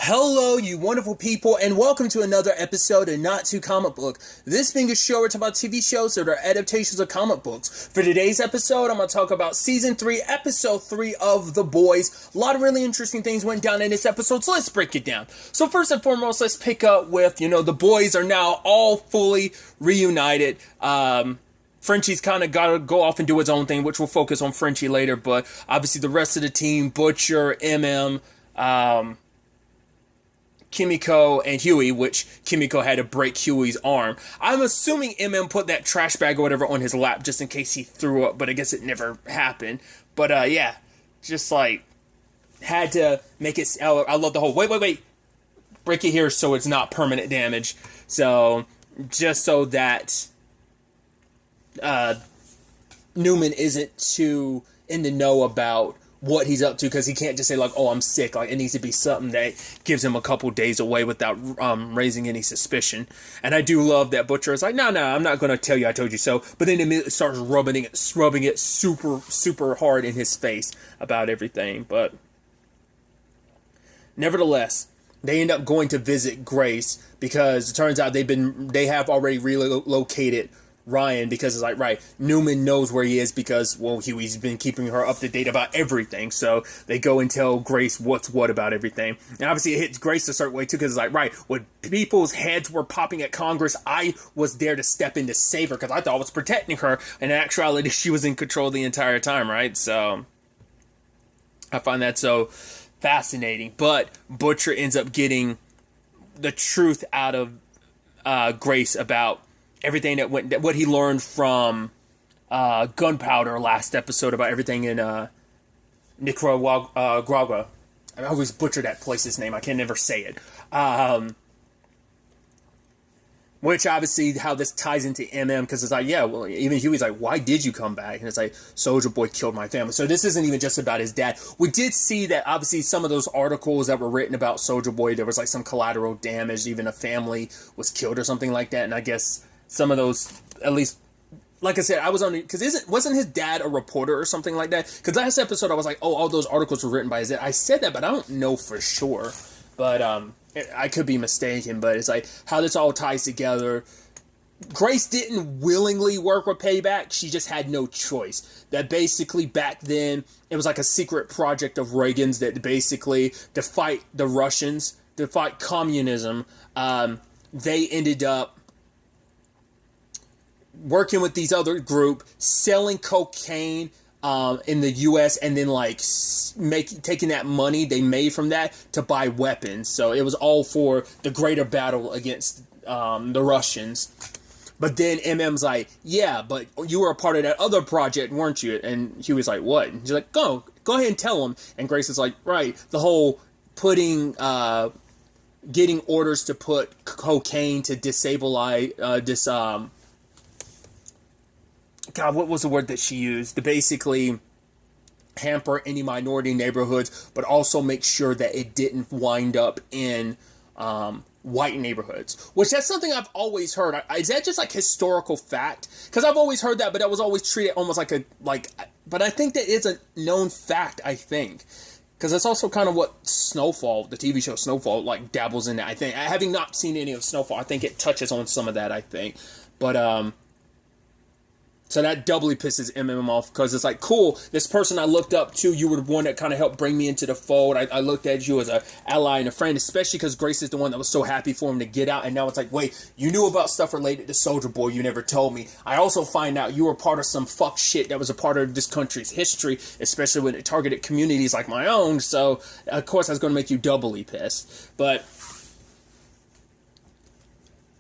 Hello, you wonderful people, and welcome to another episode of Not Too Comic Book. This being a show where it's about TV shows that are adaptations of comic books. For today's episode, I'm going to talk about Season 3, Episode 3 of The Boys. A lot of really interesting things went down in this episode, so let's break it down. So first and foremost, let's pick up with, the boys are now all fully reunited. Frenchie's kind of got to go off and do his own thing, which we'll focus on Frenchie later, but obviously the rest of the team, Butcher, Kimiko and Huey, which Kimiko had to break Huey's arm. I'm assuming put that trash bag or whatever on his lap just in case he threw up, but I guess it never happened. But just had to make it. I love the whole wait, break it here so it's not permanent damage. So just so that Newman isn't too in the know about what he's up to, because he can't just say I'm sick. It needs to be something that gives him a couple days away without raising any suspicion. And I do love that Butcher is no, I'm not going to tell you I told you so, but then immediately starts rubbing it super hard in his face about everything. But nevertheless, they end up going to visit Grace because it turns out they have already relocated Ryan, because it's Newman knows where he is because, Huey's been keeping her up to date about everything. So they go and tell Grace what's what about everything. And obviously it hits Grace a certain way too, because it's when people's heads were popping at Congress, I was there to step in to save her because I thought I was protecting her. And in actuality, she was in control the entire time, right? So I find that so fascinating. But Butcher ends up getting the truth out of Grace about everything what he learned from Gunpowder last episode about everything in Nicaragua. I always butcher that place's name. I can never say it. Which obviously how this ties into because it's even Huey's why did you come back? And it's Soldier Boy killed my family. So this isn't even just about his dad. We did see that obviously some of those articles that were written about Soldier Boy, there was some collateral damage, even a family was killed or something like that. And I guess some of those, at least, like I said, I was on, because wasn't his dad a reporter or something like that? Because last episode I was all those articles were written by his dad. I said that, but I don't know for sure. But I could be mistaken. But it's how this all ties together. Grace didn't willingly work with Payback. She just had no choice. That basically back then, it was a secret project of Reagan's that basically, to fight the Russians, to fight communism, they ended up working with these other group, selling cocaine in the U.S. and then taking that money they made from that to buy weapons. So it was all for the greater battle against the Russians. But then yeah, but you were a part of that other project, weren't you? And he was what? And she's go ahead and tell him. And Grace is right, the whole putting getting orders to put cocaine to disable this God, what was the word that she used? To basically hamper any minority neighborhoods, but also make sure that it didn't wind up in white neighborhoods. Which that's something I've always heard. Is that just historical fact? Because I've always heard that, but that was always treated almost but I think that is a known fact, I think. Because that's also kind of what Snowfall, the TV show Snowfall, dabbles in that, I think. Having not seen any of Snowfall, I think it touches on some of that, I think. But, so that doubly pisses off, because it's cool, this person I looked up to, you were the one that kind of helped bring me into the fold. I looked at you as an ally and a friend, especially because Grace is the one that was so happy for him to get out. And now it's wait, you knew about stuff related to Soldier Boy, you never told me. I also find out you were part of some fuck shit that was a part of this country's history, especially when it targeted communities like my own. So, of course, that's going to make you doubly pissed. But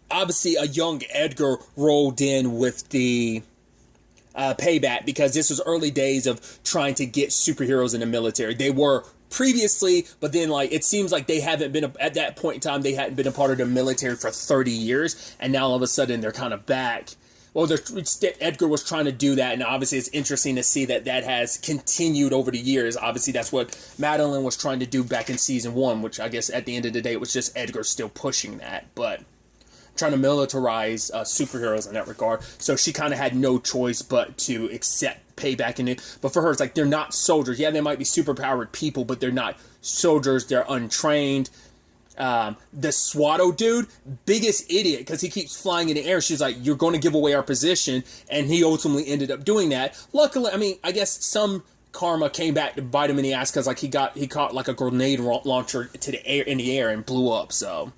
obviously, a young Edgar rolled in with the Payback, because this was early days of trying to get superheroes in the military. They were previously, but then it seems they haven't been, at that point in time, they hadn't been a part of the military for 30 years, and now all of a sudden they're kind of back. Well, Edgar was trying to do that, and obviously it's interesting to see that has continued over the years. Obviously that's what Madeline was trying to do back in season 1, which I guess at the end of the day it was just Edgar still pushing that, but trying to militarize superheroes in that regard. So she kind of had no choice but to accept Payback in it. But for her, it's like, they're not soldiers. Yeah, they might be superpowered people, but they're not soldiers. They're untrained. The Swatto dude, biggest idiot, because he keeps flying in the air. She's like, you're going to give away our position, and he ultimately ended up doing that. Luckily, I mean, I guess some karma came back to bite him in the ass, because like he caught like a grenade launcher to the air in the air and blew up. So,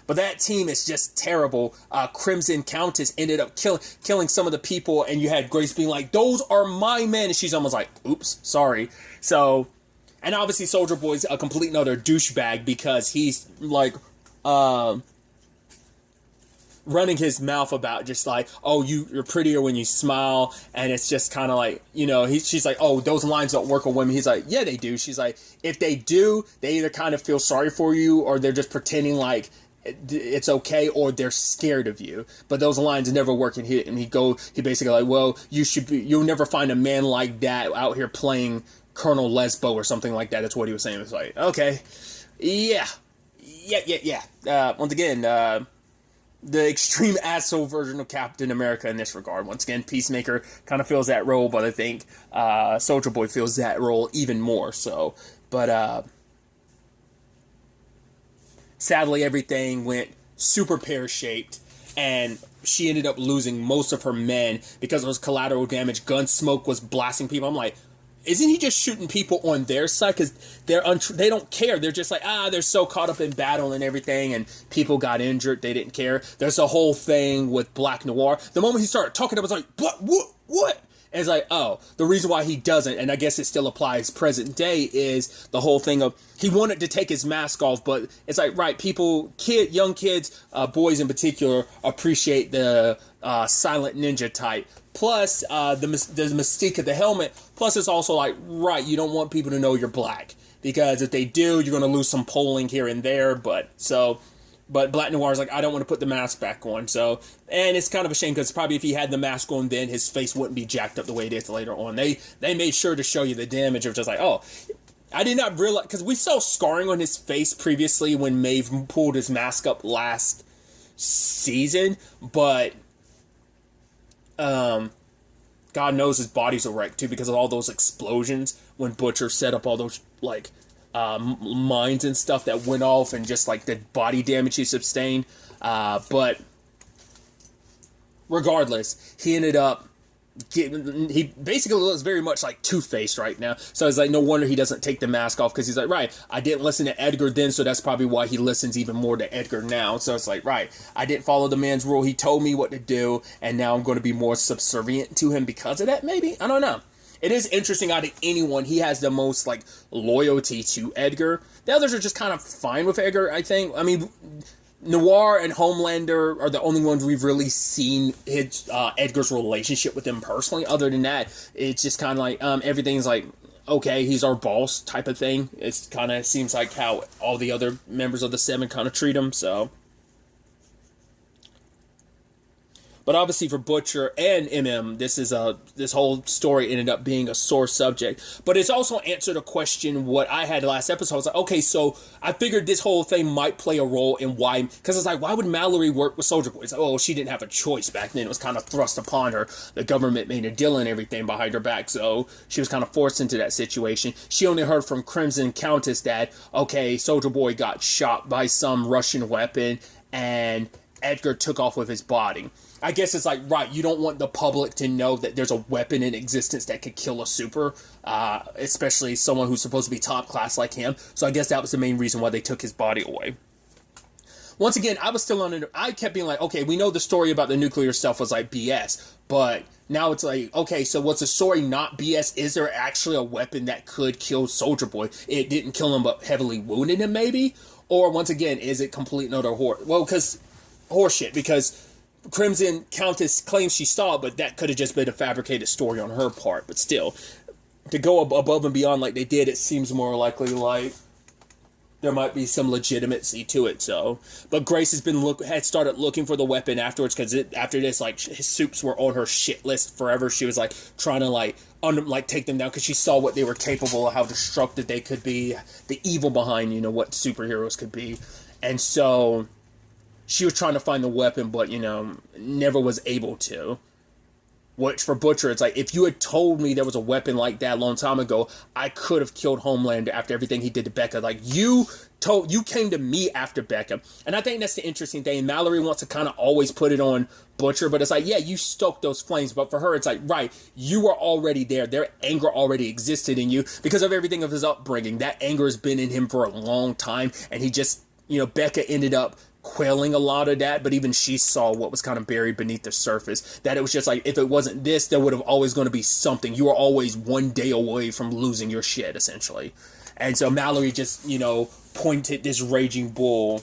but that team is just terrible. Crimson Countess ended up killing some of the people, and you had Grace being like, those are my men, and she's almost like, oops, sorry. So, and obviously Soldier Boy's a complete another douchebag, because he's like running his mouth about just like, oh, you're prettier when you smile, and it's just kind of like, you know, she's like, oh, those lines don't work on women. He's like, yeah, they do. She's like, if they do, they either kind of feel sorry for you, or they're just pretending like it's okay, or they're scared of you. But those lines never work. And he basically like, well, you'll never find a man like that out here playing Colonel Lesbo or something like that. That's what he was saying. It's like, okay, yeah. Once again, the extreme asshole version of Captain America in this regard. Once again, Peacemaker kind of fills that role, but I think Soldier Boy fills that role even more so. But sadly, everything went super pear-shaped, and she ended up losing most of her men because it was collateral damage. Gunsmoke was blasting people. I'm like, isn't he just shooting people on their side? Because they don't care. They're just like, they're so caught up in battle and everything, and people got injured. They didn't care. There's a whole thing with Black Noir. The moment he started talking, I was like, what? And it's like, oh, the reason why he doesn't, and I guess it still applies present day, is the whole thing of he wanted to take his mask off, but it's like, right, young kids, boys in particular, appreciate the silent ninja type. Plus, the mystique of the helmet. Plus, it's also like, right, you don't want people to know you're black, because if they do, you're going to lose some polling here and there. But Black Noir's like, I don't want to put the mask back on. So, and it's kind of a shame, because probably if he had the mask on then, his face wouldn't be jacked up the way it is later on. They made sure to show you the damage of just like, oh, I did not realize, because we saw scarring on his face previously when Maeve pulled his mask up last season, but God knows his body's a wreck too, because of all those explosions when Butcher set up all those like mines and stuff that went off, and just like the body damage he sustained. But regardless, he ended up he basically looks very much like Two-Face right now. So it's like, no wonder he doesn't take the mask off, because he's like, right, I didn't listen to Edgar then, so that's probably why he listens even more to Edgar now. So it's like, right, I didn't follow the man's rule. He told me what to do, and now I'm going to be more subservient to him because of that, maybe? I don't know. It is interesting, out of anyone, he has the most, like, loyalty to Edgar. The others are just kind of fine with Edgar, I think. I mean, Noir and Homelander are the only ones we've really seen Edgar's relationship with him personally. Other than that, it's just kind of like, everything's like, okay, he's our boss type of thing. It kind of seems like how all the other members of the Seven kind of treat him, so. But obviously for Butcher and MM, this whole story ended up being a sore subject. But it's also answered a question what I had last episode. I was like, okay, so I figured this whole thing might play a role in why, because it's like, why would Mallory work with Soldier Boy? It's like, oh, she didn't have a choice back then. It was kind of thrust upon her. The government made a deal and everything behind her back, so she was kind of forced into that situation. She only heard from Crimson Countess that, okay, Soldier Boy got shot by some Russian weapon, and Edgar took off with his body. I guess it's like, right, you don't want the public to know that there's a weapon in existence that could kill a super, especially someone who's supposed to be top class like him. So I guess that was the main reason why they took his body away. Once again, I was still on it. I kept being like, okay, we know the story about the nuclear stuff was like BS, but now it's like, okay, so what's the story not BS? Is there actually a weapon that could kill Soldier Boy? It didn't kill him, but heavily wounded him, maybe? Or once again, is it complete and utter horseshit? Because Crimson Countess claims she saw it, but that could have just been a fabricated story on her part. But still, to go above and beyond like they did, it seems more likely like there might be some legitimacy to it. So, but Grace had started looking for the weapon afterwards, because after this, like, his soups were on her shit list forever. She was like trying to take them down, because she saw what they were capable of, how destructive they could be, the evil behind what superheroes could be, and so she was trying to find the weapon, but, never was able to. Which for Butcher, it's like, if you had told me there was a weapon like that a long time ago, I could have killed Homelander after everything he did to Becca. Like, you came to me after Becca. And I think that's the interesting thing. Mallory wants to kind of always put it on Butcher, but it's like, yeah, you stoked those flames. But for her, it's like, right, you were already there. Their anger already existed in you because of everything of his upbringing. That anger has been in him for a long time. And he just, Becca ended up quelling a lot of that, but even she saw what was kind of buried beneath the surface, that it was just like, if it wasn't this, there would have always going to be something. You were always one day away from losing your shit, essentially. And so Mallory just, pointed this raging bull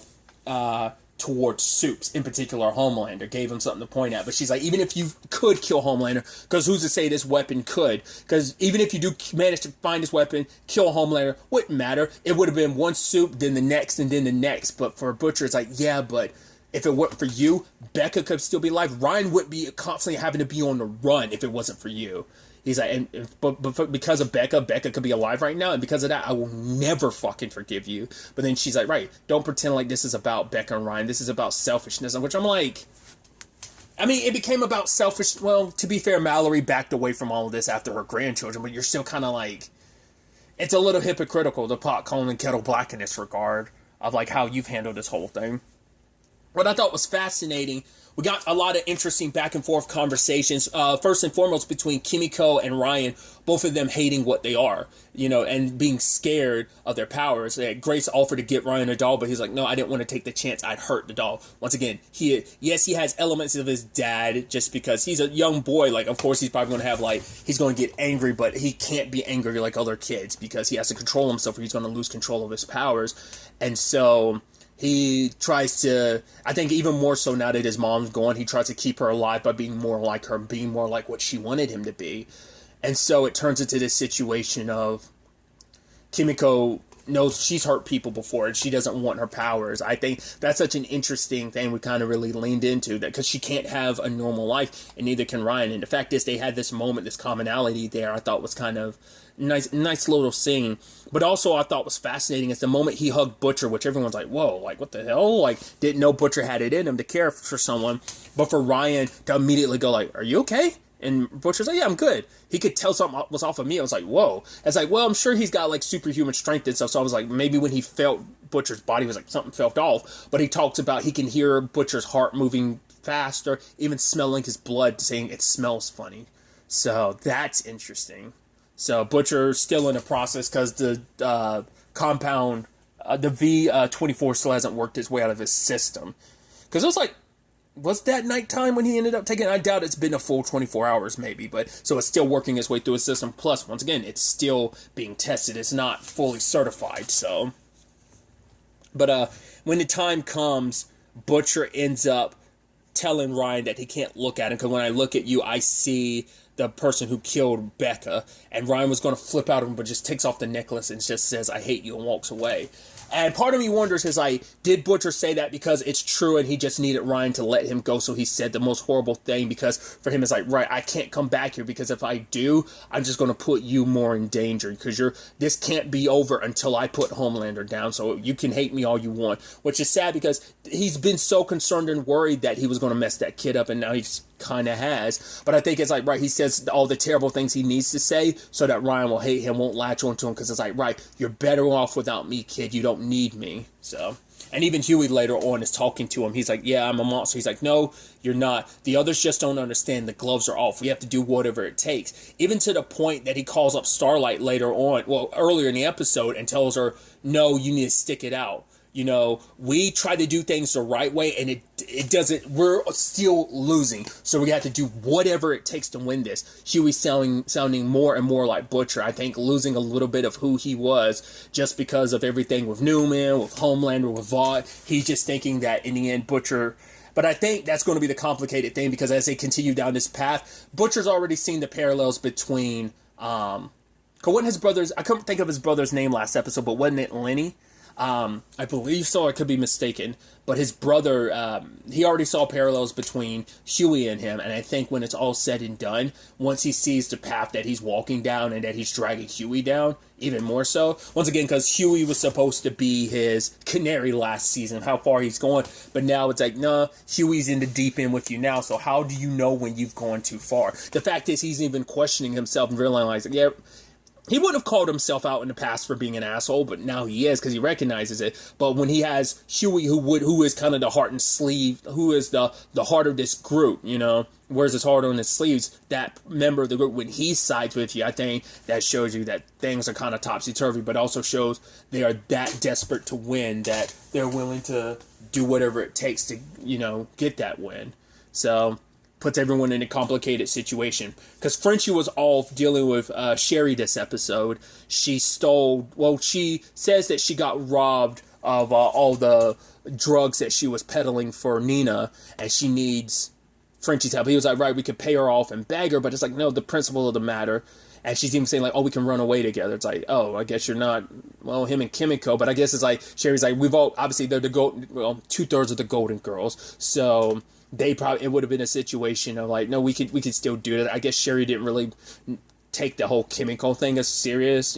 towards Soups, in particular Homelander, gave him something to point at. But she's like, even if you could kill Homelander, because who's to say this weapon could? Because even if you do manage to find this weapon, kill Homelander, wouldn't matter. It would have been one Soup, then the next, and then the next. But for Butcher, it's like, yeah, but if it weren't for you, Becca could still be alive. Ryan wouldn't be constantly having to be on the run if it wasn't for you. He's like, but because of Becca could be alive right now, and because of that, I will never fucking forgive you. But then she's like, right, don't pretend like this is about Becca and Ryan. This is about selfishness, which I'm like, I mean, it became about selfish. Well, to be fair, Mallory backed away from all of this after her grandchildren, but you're still kind of like, it's a little hypocritical to pot calling kettle black in this regard of like how you've handled this whole thing. What I thought was fascinating, we got a lot of interesting back and forth conversations. First and foremost, between Kimiko and Ryan, both of them hating what they are, and being scared of their powers. Grace offered to get Ryan a doll, but he's like, no, I didn't want to take the chance. I'd hurt the doll. Once again, he has elements of his dad just because he's a young boy. Like, of course, he's probably going to have, he's going to get angry, but he can't be angry like other kids because he has to control himself or he's going to lose control of his powers. And so he tries to, I think even more so now that his mom's gone, he tries to keep her alive by being more like her, being more like what she wanted him to be. And so it turns into this situation of Kimiko knows she's hurt people before and she doesn't want her powers. I think that's such an interesting thing we kind of really leaned into, that because she can't have a normal life and neither can Ryan. And the fact is they had this moment, this commonality there, I thought was kind of nice little scene. But also I thought was fascinating is the moment he hugged Butcher, which everyone's like, whoa, like what the hell? Like, didn't know Butcher had it in him to care for someone. But for Ryan to immediately go like, are you okay? And Butcher's like, yeah, I'm good. He could tell something was off of me. I was like, whoa. It's like, well, I'm sure he's got superhuman strength and stuff. So I was like, maybe when he felt Butcher's body was like something felt off. But he talks about he can hear Butcher's heart moving faster, even smelling his blood, saying it smells funny. So that's interesting. So Butcher's still in the process because the compound, the V24 still hasn't worked its way out of his system. Because it was like, was that nighttime when he ended up taking it? I doubt it's been a full 24 hours maybe, but so it's still working its way through his system. Plus, once again, it's still being tested. It's not fully certified, so. But when the time comes, Butcher ends up telling Ryan that he can't look at him because when I look at you, I see the person who killed Becca. And Ryan was going to flip out of him, but just takes off the necklace and just says, I hate you, and walks away. And part of me wonders is did Butcher say that because it's true and he just needed Ryan to let him go, so he said the most horrible thing because for him it's like, right, I can't come back here because if I do, I'm just going to put you more in danger because this can't be over until I put Homelander down, so you can hate me all you want. Which is sad because he's been so concerned and worried that he was going to mess that kid up, and now he's kind of has. But I think it's like, right, he says all the terrible things he needs to say so that Ryan will hate him, won't latch onto him, because it's like, right, you're better off without me, kid. You don't need me. So, and even Huey later on is talking to him. He's like, yeah, I'm a monster. He's like, no, you're not. The others just don't understand. The gloves are off. We have to do whatever it takes. Even to the point that he calls up Starlight later on, well, earlier in the episode, and tells her, no, you need to stick it out. We try to do things the right way, and it doesn't, we're still losing. So we have to do whatever it takes to win this. Huey sounding more and more like Butcher. I think losing a little bit of who he was just because of everything with Newman, with Homelander, with Vought. He's just thinking that in the end, Butcher. But I think that's going to be the complicated thing because as they continue down this path, Butcher's already seen the parallels between, wasn't his brother's, I couldn't think of his brother's name last episode, but wasn't it Lenny? I believe so. I could be mistaken. But his brother, he already saw parallels between Huey and him. And I think when it's all said and done, once he sees the path that he's walking down and that he's dragging Huey down, even more so. Once again, because Huey was supposed to be his canary last season, how far he's going. But now it's like, nah, Huey's in the deep end with you now. So how do you know when you've gone too far? The fact is, he's even questioning himself and realizing, yeah, he would have called himself out in the past for being an asshole, but now he is because he recognizes it. But when he has Huey, who is kind of the heart and sleeve, who is the heart of this group, wears his heart on his sleeves, that member of the group, when he sides with you, I think that shows you that things are kind of topsy-turvy, but also shows they are that desperate to win that they're willing to do whatever it takes to, get that win. So puts everyone in a complicated situation. Because Frenchie was off dealing with Sherry this episode. She says that she got robbed of all the drugs that she was peddling for Nina, and she needs Frenchie's help. He was like, right, we could pay her off and beg her, but it's like, no, the principle of the matter. And she's even saying, like, oh, we can run away together. It's like, oh, I guess you're not, well, him and Kimiko. But I guess it's like, Sherry's like, we've all, obviously, they're the 2/3 of the Golden Girls. So it would have been a situation of like, no, we could still do that. I guess Sherry didn't really take the whole Kimiko thing as serious,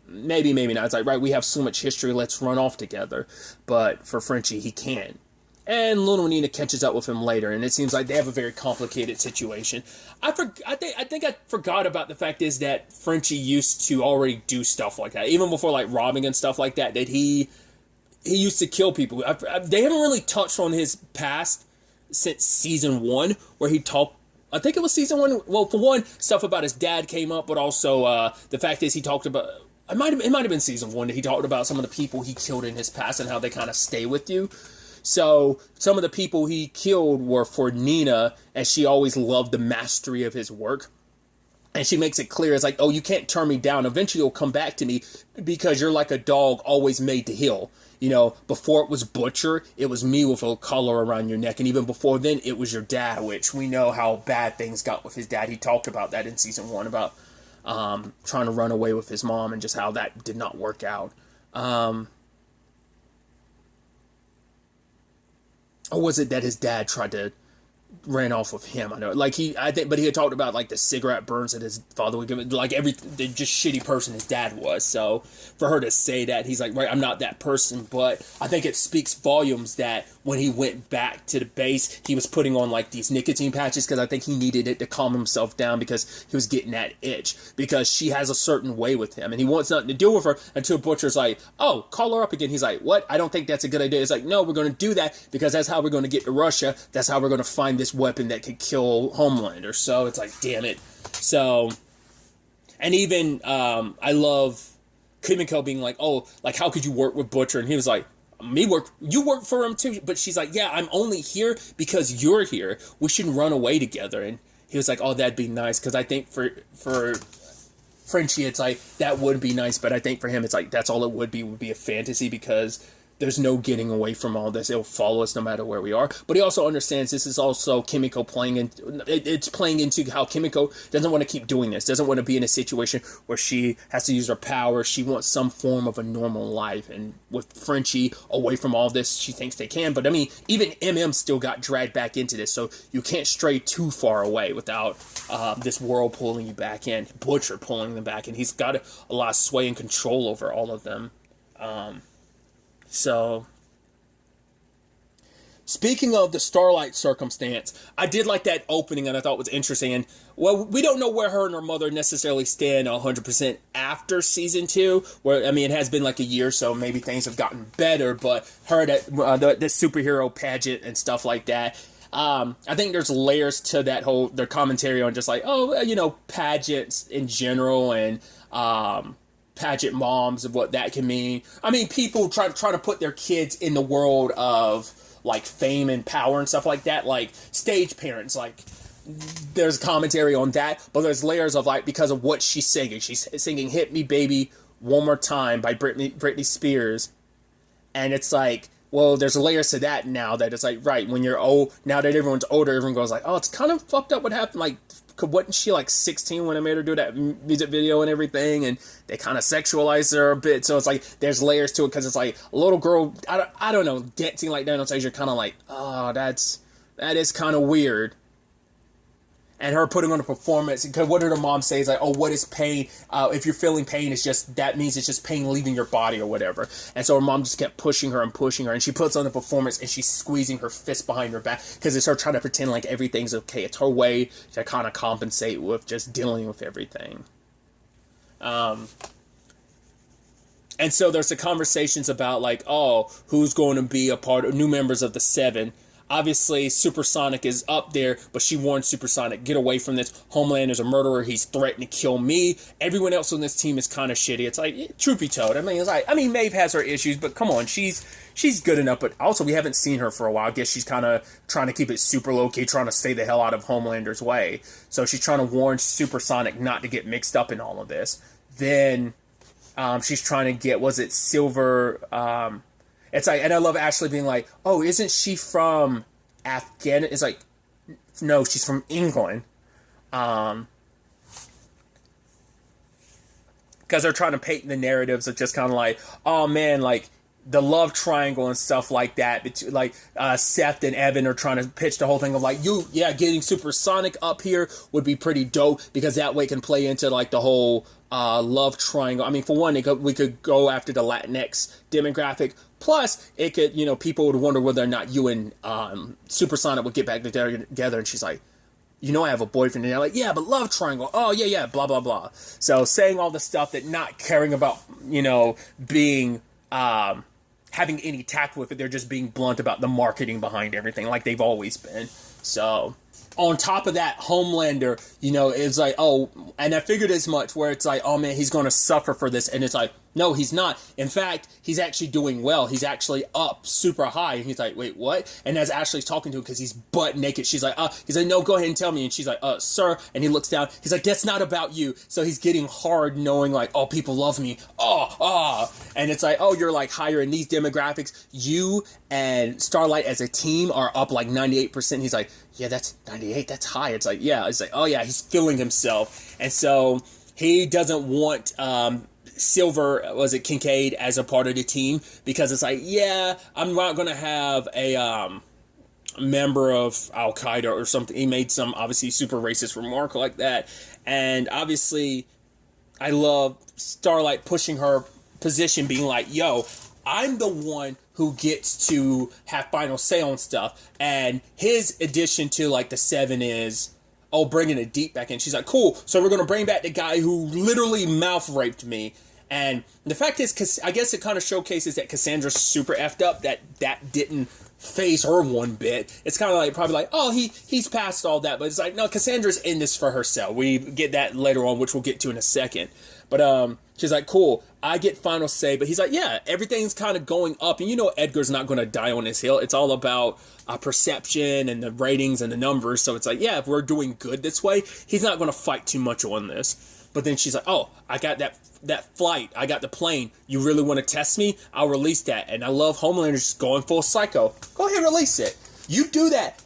maybe not. It's like, right, we have so much history, let's run off together. But for Frenchie, he can't. And little Nina catches up with him later, and it seems like they have a very complicated situation. I think I forgot about the fact is that Frenchie used to already do stuff like that, even before like robbing and stuff like that. That he used to kill people. They haven't really touched on his past since season 1, where he talked. I think it was season 1. Well, for one, stuff about his dad came up, but also the fact is he talked about. It might have been season 1 that he talked about some of the people he killed in his past and how they kind of stay with you. So some of the people he killed were for Nina, and she always loved the mastery of his work. And she makes it clear, it's like, oh, you can't turn me down. Eventually you'll come back to me because you're like a dog always made to heal. Before it was Butcher, it was me with a collar around your neck. And even before then, it was your dad, which we know how bad things got with his dad. He talked about that in season 1, about trying to run away with his mom and just how that did not work out. Or was it that his dad ran off with him? I know, but he had talked about like the cigarette burns that his father would give him, like the just shitty person his dad was. So for her to say that, he's like, right, I'm not that person. But I think it speaks volumes that when he went back to the base, he was putting on like these nicotine patches because I think he needed it to calm himself down because he was getting that itch, because she has a certain way with him and he wants nothing to do with her until Butcher's like, oh, call her up again. He's like, what? I don't think that's a good idea. It's like, no, we're going to do that because that's how we're going to get to Russia. That's how we're going to find this weapon that could kill Homelander. So it's like, damn it. So, and even I love Kimiko being like, oh, like, how could you work with Butcher? And he was like, you work for him too. But she's like, yeah, I'm only here because you're here. We should run away together. And he was like, oh, that'd be nice. Because I think for Frenchie, it's like, that would be nice. But I think for him, it's like, that's all it would be a fantasy, because there's no getting away from all this. It'll follow us no matter where we are. But he also understands this is also Kimiko playing in. It's playing into how Kimiko doesn't want to keep doing this. Doesn't want to be in a situation where she has to use her power. She wants some form of a normal life. And with Frenchie away from all this, she thinks they can. But I mean, even MM still got dragged back into this. So you can't stray too far away without this world pulling you back in. Butcher pulling them back in. He's got a lot of sway and control over all of them. So, speaking of the Starlight circumstance, I did like that opening and I thought it was interesting. And, well, we don't know where her and her mother necessarily stand 100% after season 2. Where, I mean, it has been like a year, so maybe things have gotten better. But her, the superhero pageant and stuff like that. I think there's layers to that their commentary on just like, pageants in general and, pageant moms, of what that can mean. I mean, people try to put their kids in the world of like fame and power and stuff like that, like stage parents. Like, there's commentary on that, but there's layers of like, because of what she's singing. She's singing "Hit Me Baby One More Time" by Britney Spears, and it's like, well, there's layers to that now, that it's like, right, when you're old, now that everyone's older, everyone goes like, oh, it's kind of fucked up what happened. Like, wasn't she like 16 when I made her do that music video and everything, and they kind of sexualized her a bit, so it's like there's layers to it, because it's like a little girl, I don't know, dancing like that on stage, you're kind of like, oh, that is kind of weird. And her putting on a performance, because what did her mom say? Is like, oh, what is pain? If you're feeling pain, that means it's just pain leaving your body or whatever. And so her mom just kept pushing her, and she puts on the performance, and she's squeezing her fist behind her back, because it's her trying to pretend like everything's okay. It's her way to kind of compensate with just dealing with everything. And so there's the conversations about like, oh, who's going to be a part of new members of the Seven. Obviously, Supersonic is up there, but she warns Supersonic, get away from this. Homelander's a murderer. He's threatened to kill me. Everyone else on this team is kind of shitty. It's like, truth be told. Maeve has her issues, but come on, she's good enough. But also, we haven't seen her for a while. I guess she's kind of trying to keep it super low-key, trying to stay the hell out of Homelander's way. So she's trying to warn Supersonic not to get mixed up in all of this. Then she's trying to get, was it Silver... It's like, and I love Ashley being like, oh, isn't she from Afghanistan? It's like, no, she's from England. Because they're trying to paint the narratives of just kind of like, oh man, like the love triangle and stuff like that. Like Seth and Evan are trying to pitch the whole thing of like, getting Supersonic up here would be pretty dope, because that way it can play into like the whole love triangle. I mean, for one, we could go after the Latinx demographic. Plus, it could, people would wonder whether or not you and Supersonic would get back together. And she's like, I have a boyfriend. And they're like, yeah, but love triangle. Oh, yeah, blah, blah, blah. So saying all the stuff that not caring about, being, having any tact with it. They're just being blunt about the marketing behind everything, like they've always been. So... on top of that, Homelander, it's like, oh, and I figured as much, where it's like, oh man, he's going to suffer for this. And it's like, no, he's not. In fact, he's actually doing well. He's actually up super high. And he's like, wait, what? And as Ashley's talking to him, because he's butt naked, she's like, he's like, no, go ahead and tell me. And she's like, sir. And he looks down. He's like, that's not about you. So he's getting hard knowing like, oh, people love me. And it's like, oh, you're like higher in these demographics. You and Starlight as a team are up like 98%. He's like, yeah, that's 98. That's high. It's like, yeah. It's like, oh yeah, he's feeling himself. And so he doesn't want Silver, was it Kincaid, as a part of the team, because it's like, yeah, I'm not going to have a member of Al-Qaeda or something. He made some obviously super racist remark like that. And obviously I love Starlight pushing her position, being like, yo, I'm the one who gets to have final say on stuff. And his addition to like the Seven is, oh, bringing a Deep back in. She's like, cool, so we're going to bring back the guy who literally mouth raped me. And the fact is, I guess it kind of showcases that Cassandra's super effed up, that didn't phase her one bit. It's kind of like, probably like, oh, he's past all that. But it's like, no, Cassandra's in this for herself. We get that later on, which we'll get to in a second. But she's like, cool, I get final say. But he's like, yeah, everything's kind of going up. And Edgar's not going to die on this hill. It's all about perception and the ratings and the numbers. So it's like, yeah, if we're doing good this way, he's not going to fight too much on this. But then she's like, oh, I got that flight. I got the plane. You really want to test me? I'll release that. And I love Homelander just going full psycho. Go ahead, release it. You do that.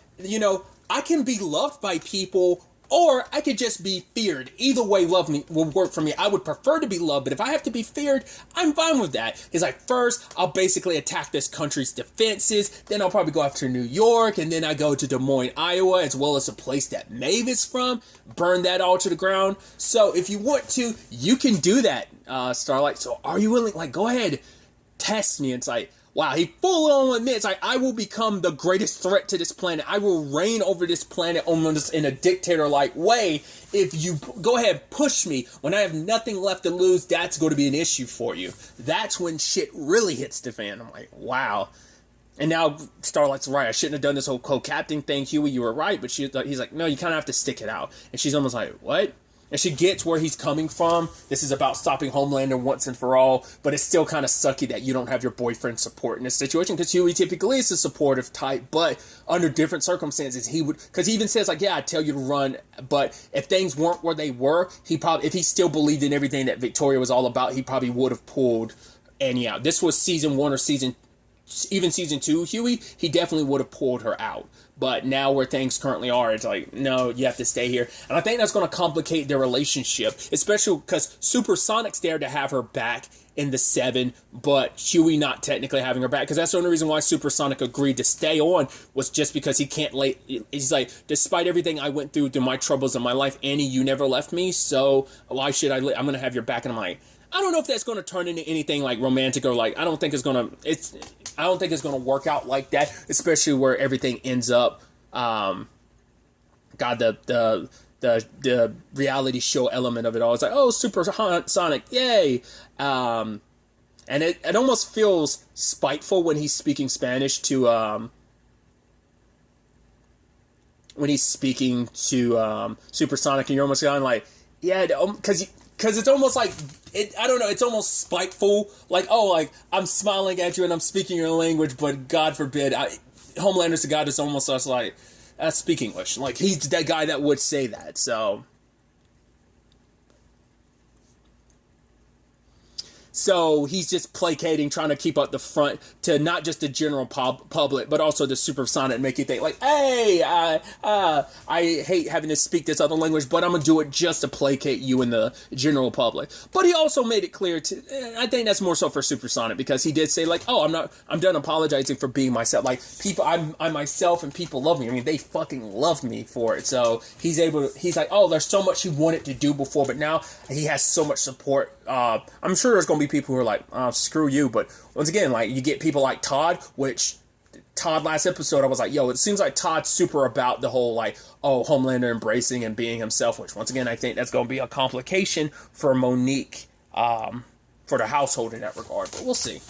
I can be loved by people, or I could just be feared. Either way, love me will work for me. I would prefer to be loved, but if I have to be feared, I'm fine with that. He's like, first, I'll basically attack this country's defenses. Then I'll probably go after New York, and then I go to Des Moines, Iowa, as well as a place that Maeve is from. Burn that all to the ground. So if you want to, you can do that, Starlight. So are you willing? Like, go ahead, test me. It's like, wow, he full on admits, like, I will become the greatest threat to this planet. I will reign over this planet almost in a dictator-like way. If you go ahead, push me, when I have nothing left to lose, that's going to be an issue for you. That's when shit really hits the fan. I'm like, wow. And now Starlight's right. I shouldn't have done this whole co-captain thing, Huey. You were right. But he's like, no, you kind of have to stick it out. And she's almost like, what? And she gets where he's coming from. This is about stopping Homelander once and for all. But it's still kind of sucky that you don't have your boyfriend support in this situation. Because Huey typically is a supportive type. But under different circumstances, he would... Because he even says, like, yeah, I'd tell you to run. But if things weren't where they were, if he still believed in everything that Victoria was all about, he probably would have pulled Annie out. This was season 1 or season even season 2 Huey, he definitely would have pulled her out. But now where things currently are, it's like, no, you have to stay here. And I think that's going to complicate their relationship, especially because Supersonic's there to have her back in the 7, but Huey not technically having her back. Because that's the only reason why Supersonic agreed to stay on, was just because he can't he's like, despite everything I went through my troubles in my life, Annie, you never left me, so why should I'm going to have your back. And I'm like, I don't know if that's going to turn into anything like romantic, or like, I don't think it's going to work out like that, especially where everything ends up. The reality show element of it all. It's like, oh, Supersonic, yay. And it almost feels spiteful when he's speaking Spanish to, Supersonic, and you're almost going like, yeah, because it's almost like, I don't know, it's almost spiteful. Like, oh, like, I'm smiling at you and I'm speaking your language, but God forbid, Homelander's the guy that's almost us like, speak English. Like, he's that guy that would say that, so... So he's just placating, trying to keep up the front to not just the general public, but also the Supersonic, and make you think like, hey, I hate having to speak this other language, but I'm going to do it just to placate you in the general public. But he also made it clear I think that's more so for Supersonic, because he did say like, oh, I'm done apologizing for being myself. Like, people, I'm myself and people love me. I mean, they fucking love me for it. So he's like, oh, there's so much he wanted to do before, but now he has so much support. I'm sure there's going to be people who are like, oh, screw you. But once again, like, you get people like Todd, which Todd last episode, I was like, yo, it seems like Todd's super about the whole, like, oh, Homelander embracing and being himself, which once again, I think that's going to be a complication for Monique, for the household in that regard, but we'll see.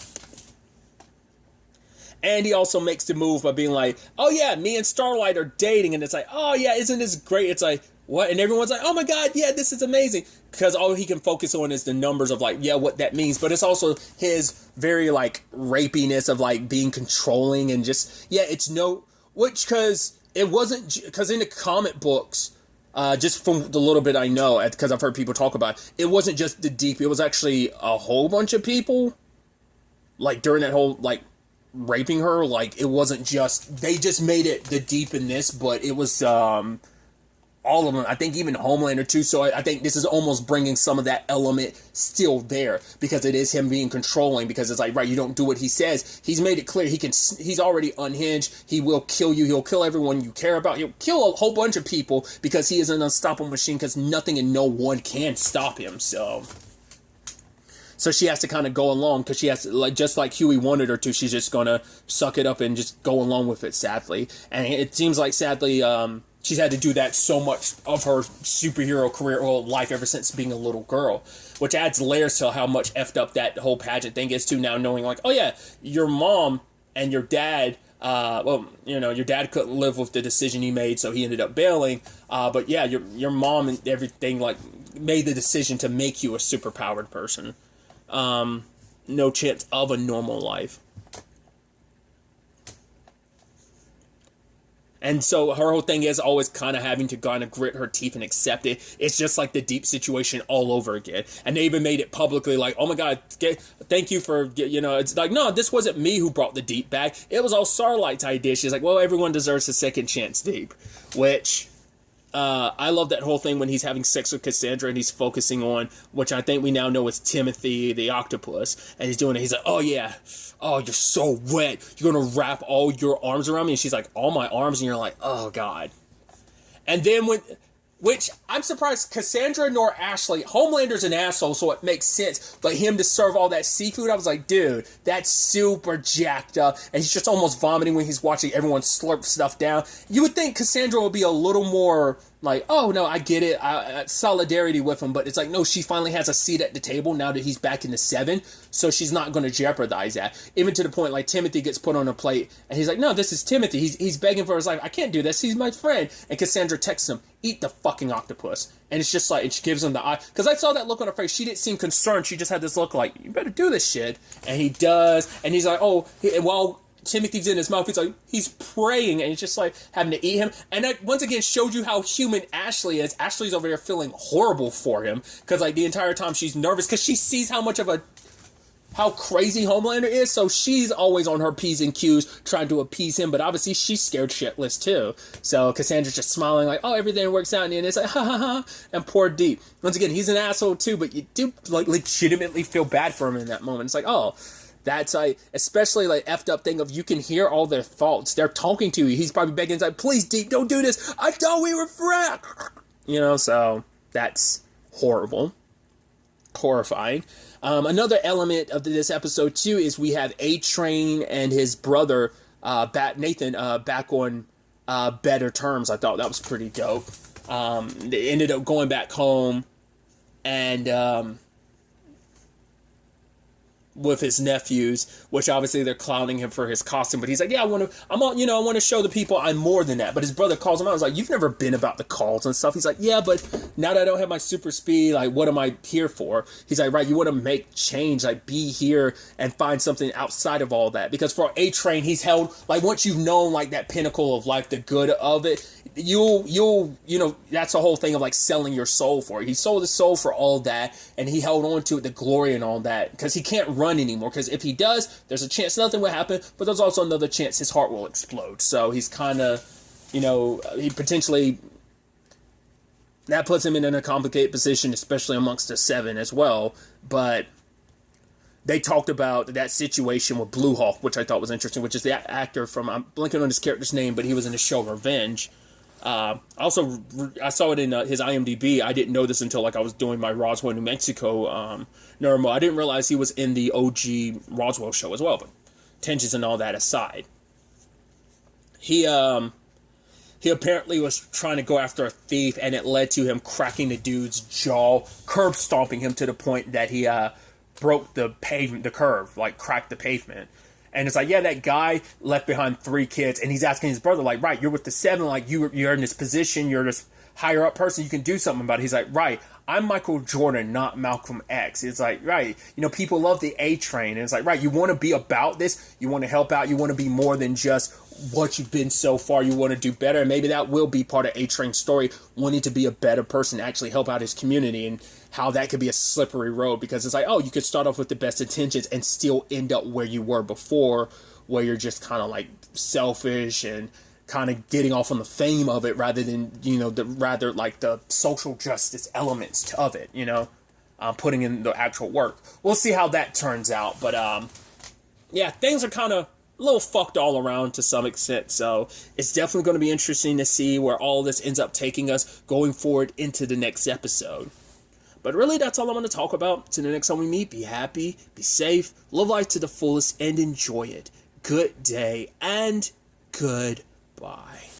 And he also makes the move by being like, oh yeah, me and Starlight are dating, and it's like, oh yeah, isn't this great? It's like, what? And everyone's like, oh my god, yeah, this is amazing. Because all he can focus on is the numbers of like, yeah, what that means. But it's also his very like rapiness of like being controlling and just, yeah, it's because it wasn't, because in the comic books, just from the little bit I know, because I've heard people talk about it wasn't just the Deep, it was actually a whole bunch of people, like during that whole, like, raping her. Like, it wasn't just, they just made it the Deep in this, but it was, all of them, I think even Homelander too, so I think this is almost bringing some of that element still there, because it is him being controlling, because it's like, right, you don't do what he says. He's made it clear he's already unhinged, he will kill you, he'll kill everyone you care about, he'll kill a whole bunch of people, because he is an unstoppable machine, because nothing and no one can stop him, so she has to kind of go along, because she has to, like, just like Huey wanted her to, she's just gonna suck it up and just go along with it, sadly. And it seems like, sadly, she's had to do that so much of her superhero career or life ever since being a little girl, which adds layers to how much effed up that whole pageant thing is too, now knowing like, oh yeah, your mom and your dad, your dad couldn't live with the decision he made, so he ended up bailing, but yeah, your mom and everything, like, made the decision to make you a superpowered person. No chance of a normal life. And so her whole thing is always kind of having to kind of grit her teeth and accept it. It's just like the Deep situation all over again. And they even made it publicly like, oh my god, thank you for, it's like, no, this wasn't me who brought the Deep back. It was all Starlight's idea. She's like, well, everyone deserves a second chance, Deep. Which, I love that whole thing when he's having sex with Cassandra and he's focusing on, which I think we now know is Timothy the octopus. And he's doing it. He's like, oh yeah. Oh, you're so wet. You're going to wrap all your arms around me? And she's like, all my arms? And you're like, oh, God. And then which, I'm surprised Cassandra nor Ashley, Homelander's an asshole, so it makes sense. But him to serve all that seafood, I was like, dude, that's super jacked up. And he's just almost vomiting when he's watching everyone slurp stuff down. You would think Cassandra would be a little more like, oh, no, I get it. Solidarity with him. But it's like, no, she finally has a seat at the table now that he's back in the 7. So she's not going to jeopardize that. Even to the point, like, Timothy gets put on a plate. And he's like, no, this is Timothy. He's begging for his life. I can't do this. He's my friend. And Cassandra texts him, eat the fucking octopus. And it's just like, and she gives him the eye. Because I saw that look on her face. She didn't seem concerned. She just had this look like, you better do this shit. And he does. And he's like, oh, while Timothy's in his mouth, he's praying, and he's just like having to eat him. And that once again showed you how human Ashley is. Ashley's over there feeling horrible for him, because like the entire time she's nervous, because she sees how much of a how crazy Homelander is. So she's always on her P's and Q's trying to appease him, but obviously she's scared shitless too. So Cassandra's just smiling like, oh, everything works out, and then it's like, ha ha ha. And poor Deep. Once again, he's an asshole too, but you do like legitimately feel bad for him in that moment. It's like, oh, that's like, especially like effed up thing of you can hear all their thoughts. They're talking to you. He's probably begging, like, please, Deep, don't do this. I thought we were friends. You know, so that's horrible. Horrifying. Another element of this episode too is we have A-Train and his brother Nathan back on better terms. I thought that was pretty dope. They ended up going back home and with his nephews, which obviously they're clowning him for his costume, but he's like, yeah, I want to show the people I'm more than that. But his brother calls him out. He's like, you've never been about the calls and stuff. He's like, yeah, but now that I don't have my super speed, like, what am I here for? He's like, right, you want to make change, like, be here and find something outside of all that. Because for A-Train, he's held, like, once you've known, like, that pinnacle of life, the good of it, you'll that's the whole thing of like selling your soul for it. He sold his soul for all that, and he held on to it, the glory and all that, because he can't run anymore. Because if he does, there's a chance nothing will happen, but there's also another chance his heart will explode. So he's kind of, he potentially, that puts him in a complicated position, especially amongst the seven as well. But they talked about that situation with Blue Hawk, which I thought was interesting, which is the actor from, I'm blanking on his character's name, but he was in the show Revenge. Also, I saw it in his IMDb. I didn't know this until like I was doing my Roswell, New Mexico Neuromo. I didn't realize he was in the OG Roswell show as well. But tensions and all that aside, he apparently was trying to go after a thief, and it led to him cracking the dude's jaw, curb stomping him to the point that he broke the pavement, the curve, like cracked the pavement. And it's like, yeah, that guy left behind 3 kids, and he's asking his brother, like, right, you're with the 7, like, you're in this position, you're this higher up person, you can do something about it. He's like, right, I'm Michael Jordan, not Malcolm X. It's like, right, people love the A-Train, and it's like, right, you want to be about this, you want to help out, you want to be more than just what you've been so far, you want to do better, and maybe that will be part of A-Train's story, wanting to be a better person, actually help out his community, and how that could be a slippery road, because it's like, oh, you could start off with the best intentions and still end up where you were before, where you're just kind of like selfish and kind of getting off on the fame of it rather than, rather like the social justice elements of it, putting in the actual work. We'll see how that turns out, but yeah, things are kind of a little fucked all around to some extent, so it's definitely going to be interesting to see where all this ends up taking us going forward into the next episode. But really, that's all I'm going to talk about. Till the next time we meet, be happy, be safe, live life to the fullest, and enjoy it. Good day, and goodbye.